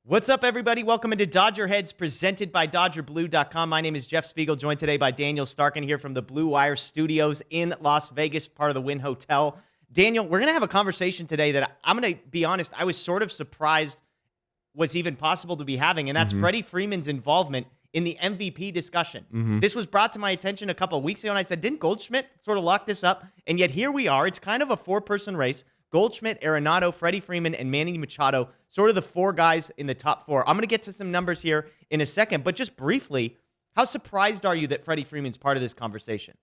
What's up, everybody? Welcome into DodgerHeads, presented by DodgerBlue.com. My name is Jeff Spiegel, joined today by Daniel Starkand here from the Blue Wire Studios in Las Vegas, part of the Wynn Hotel. Daniel, we're going to have a conversation today that I'm going to be honest, I was sort of surprised was even possible to be having, and that's Freddie Freeman's involvement in the MVP discussion. This was brought to my attention a couple of weeks ago, and I said, didn't Goldschmidt sort of lock this up? And yet here we are. It's kind of a four-person race. Goldschmidt, Arenado, Freddie Freeman, and Manny Machado, sort of the four guys in the top four. I'm going to get to some numbers here in a second, but just briefly, how surprised are you that Freddie Freeman's part of this conversation?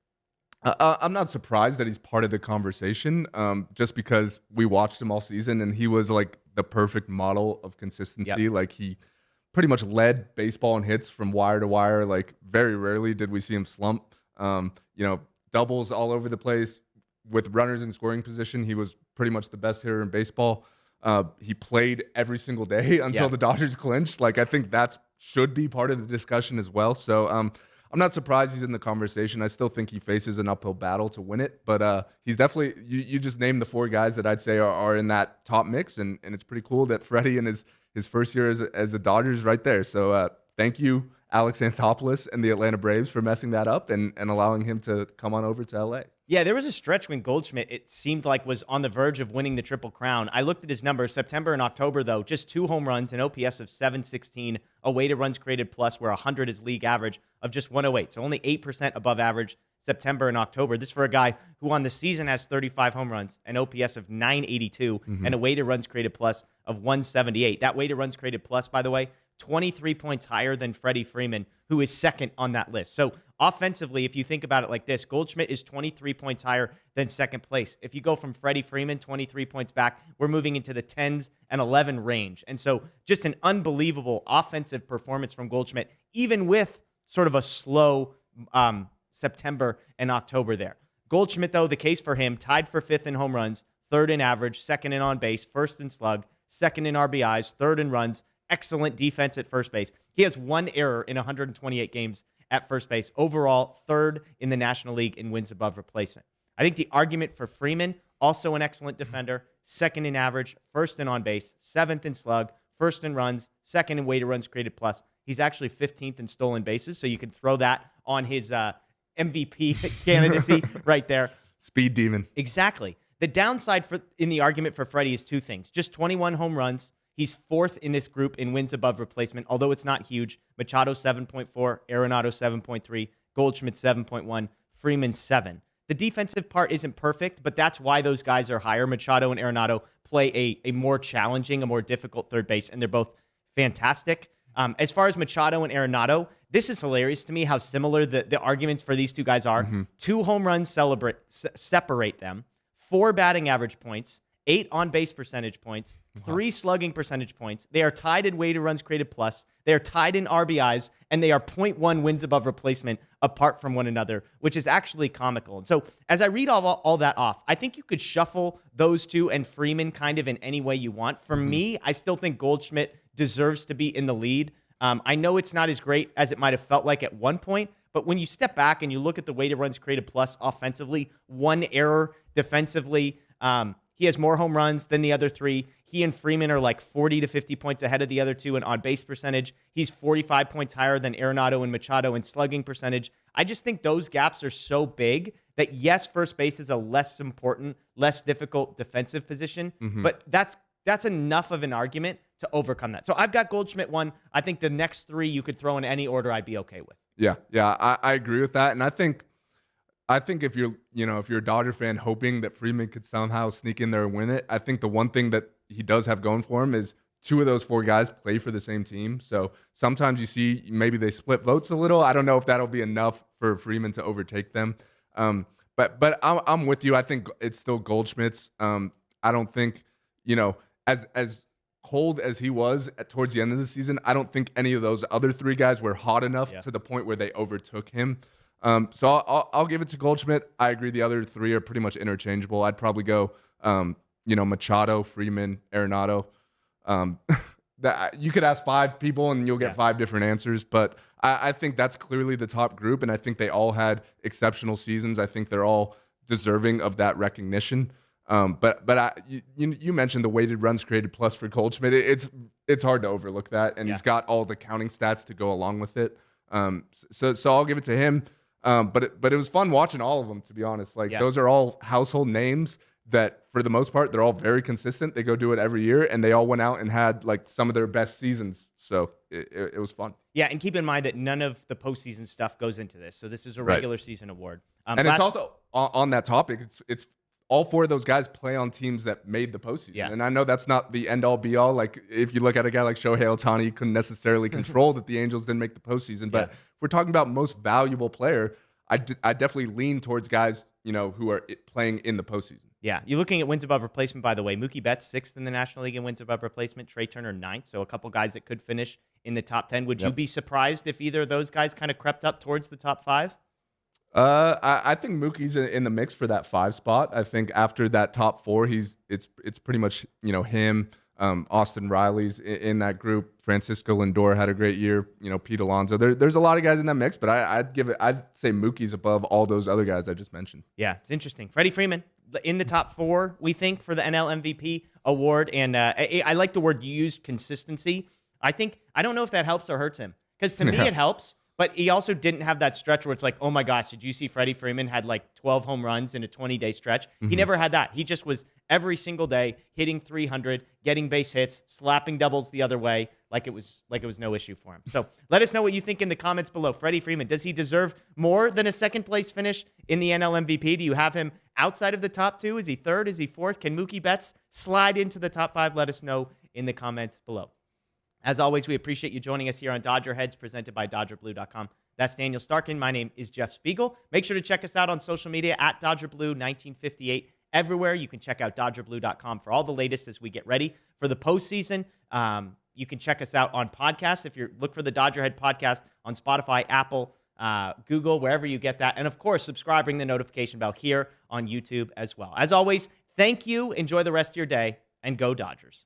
I'm not surprised that he's part of the conversation, just because we watched him all season, and he was like the perfect model of consistency. Like, he pretty much led baseball in hits from wire to wire. Like, very rarely did we see him slump. Doubles all over the place. With runners in scoring position, he was pretty much the best hitter in baseball. He played every single day until the Dodgers clinched. Like, I think that should be part of the discussion as well. So I'm not surprised he's in the conversation. I still think he faces an uphill battle to win it. But he's definitely, you just named the four guys that I'd say are in that top mix. And it's pretty cool that Freddie in his first year as a Dodger is right there. So thank you, Alex Anthopoulos and the Atlanta Braves, for messing that up and allowing him to come on over to LA. Yeah, there was a stretch when Goldschmidt, it seemed like, was on the verge of winning the Triple Crown. I looked at his numbers. September and October, though, just 2 home runs, an OPS of 716, a weighted runs created plus, where 100 is league average of just 108. So only 8% above average September and October. This for a guy who on the season has 35 home runs, an OPS of 982, and a weighted runs created plus of 178. That weighted runs created plus, by the way, 23 points higher than Freddie Freeman, who is second on that list. So offensively, if you think about it like this, Goldschmidt is 23 points higher than second place. If you go from Freddie Freeman, 23 points back, we're moving into the 10s and 11 range. And so just an unbelievable offensive performance from Goldschmidt, even with sort of a slow September and October there. Goldschmidt, though, the case for him, tied for 5th in home runs, 3rd in average, 2nd in on base, 1st in slug, 2nd in RBIs, 3rd in runs, excellent defense at first base. He has 1 error in 128 games at first base. Overall, 3rd in the National League in wins above replacement. I think the argument for Freeman, also an excellent defender, 2nd in average, 1st in on base, 7th in slug, 1st in runs, 2nd in weighted runs created plus. He's actually 15th in stolen bases, so you can throw that on his MVP candidacy right there. Speed demon. Exactly. The downside in the argument for Freddie is 2 things. Just 21 home runs. He's 4th in this group in wins above replacement, although it's not huge. Machado 7.4, Arenado 7.3, Goldschmidt 7.1, Freeman 7. The defensive part isn't perfect, but that's why those guys are higher. Machado and Arenado play a more challenging, a more difficult third base, and they're both fantastic. As far as Machado and Arenado, this is hilarious to me how similar the arguments for these two guys are. 2 home runs separate them, 4 batting average points, 8 on-base percentage points, 3 slugging percentage points. They are tied in weighted runs created plus. They are tied in RBIs, and they are 0.1 wins above replacement apart from one another, which is actually comical. And so as I read all that off, I think you could shuffle those two and Freeman kind of in any way you want. For me, I still think Goldschmidt deserves to be in the lead. I know it's not as great as it might have felt like at one point, but when you step back and you look at the weighted runs created plus offensively, 1 error defensively, he has more home runs than the other 3. He and Freeman are like 40 to 50 points ahead of the other 2 in on-base percentage. He's 45 points higher than Arenado and Machado in slugging percentage. I just think those gaps are so big that, yes, first base is a less important, less difficult defensive position, but that's enough of an argument to overcome that. So I've got Goldschmidt 1. I think the next 3 you could throw in any order I'd be okay with. Yeah, I agree with that. And I think if you're a Dodger fan hoping that Freeman could somehow sneak in there and win it, I think the one thing that he does have going for him is 2 of those 4 guys play for the same team. So sometimes you see maybe they split votes a little. I don't know if that'll be enough for Freeman to overtake them. But I'm with you. I think it's still Goldschmidt's. I don't think, as cold as he was towards the end of the season, I don't think any of those other 3 guys were hot enough to the point where they overtook him. So I'll give it to Goldschmidt. I agree the other 3 are pretty much interchangeable. I'd probably go, Machado, Freeman, Arenado. You could ask 5 people and you'll get 5 different answers. But I think that's clearly the top group, and I think they all had exceptional seasons. I think they're all deserving of that recognition. But you mentioned the weighted runs created plus for Goldschmidt. It's it's hard to overlook that, and he's got all the counting stats to go along with it. So I'll give it to him. But it was fun watching all of them, to be honest. Like those are all household names that, for the most part, they're all very consistent. They go do it every year, and they all went out and had like some of their best seasons. So it was fun. Yeah, and keep in mind that none of the postseason stuff goes into this. So this is a regular season award. And it's also on that topic. It's all 4 of those guys play on teams that made the postseason. Yeah. And I know that's not the end all be all. Like if you look at a guy like Shohei Ohtani, he couldn't necessarily control that the Angels didn't make the postseason. But if we're talking about most valuable player, I definitely lean towards guys, who are playing in the postseason. Yeah, you're looking at wins above replacement, by the way. Mookie Betts, 6th in the National League in wins above replacement. Trey Turner, 9th. So a couple guys that could finish in the top 10. Would you be surprised if either of those guys kind of crept up towards the top 5? I think Mookie's in the mix for that 5 spot. I think after that top 4, it's pretty much him. Austin Riley's in that group. Francisco Lindor had a great year. Pete Alonso. There's a lot of guys in that mix, but I'd say Mookie's above all those other guys I just mentioned. Yeah, it's interesting. Freddie Freeman in the top 4, we think, for the NL MVP award. And I like the word you used, consistency. I don't know if that helps or hurts him, because to me it helps. But he also didn't have that stretch where it's like, oh my gosh, did you see Freddie Freeman had like 12 home runs in a 20-day stretch? He never had that. He just was every single day hitting 300, getting base hits, slapping doubles the other way, like it was no issue for him. So let us know what you think in the comments below. Freddie Freeman, does he deserve more than a second place finish in the NL MVP? Do you have him outside of the top 2? Is he 3rd? Is he 4th? Can Mookie Betts slide into the top 5? Let us know in the comments below. As always, we appreciate you joining us here on Dodger Heads, presented by DodgerBlue.com. That's Daniel Starkand. My name is Jeff Spiegel. Make sure to check us out on social media at DodgerBlue1958. Everywhere you can check out DodgerBlue.com for all the latest as we get ready for the postseason. You can check us out on podcasts. If you look for the Dodger Head podcast on Spotify, Apple, Google, wherever you get that. And of course, subscribe, ring the notification bell here on YouTube as well. As always, thank you. Enjoy the rest of your day, and go Dodgers.